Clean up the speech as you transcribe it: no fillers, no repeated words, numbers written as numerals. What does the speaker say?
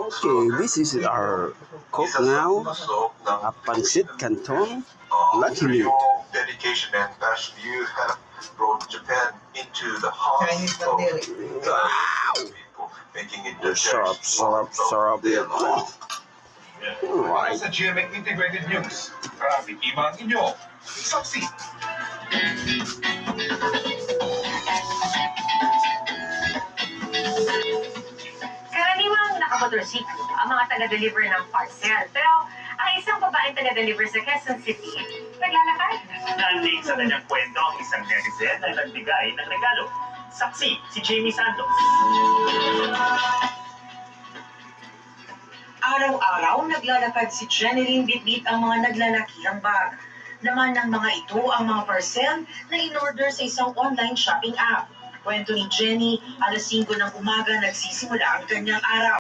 Okay, this is our cook now. A pancit canton. Lucky meat. Dedication and passion, you have brought Japan into the heart of people, making it the Syrup. Right. Sa GMA Integrated News, grabe timang inyo. Saksi. Karaniwang nakamotorsiklo ang mga taga-deliver ng parcel. Pero ang isang babaeng taga-deliver sa Quezon City, naglalakad. Nanding sa kanyang kwento ang isang netizen na nagbigay ng regalo. Saksi, si Jamie Santos. Araw-araw naglalakad si Jeneline bitbit ang mga naglalakihang bag. Naman ng mga ito ang mga parcel na in-order sa isang online shopping app. Kwento ni Jenny, alas 5 ng umaga nagsisimula ang kanyang araw.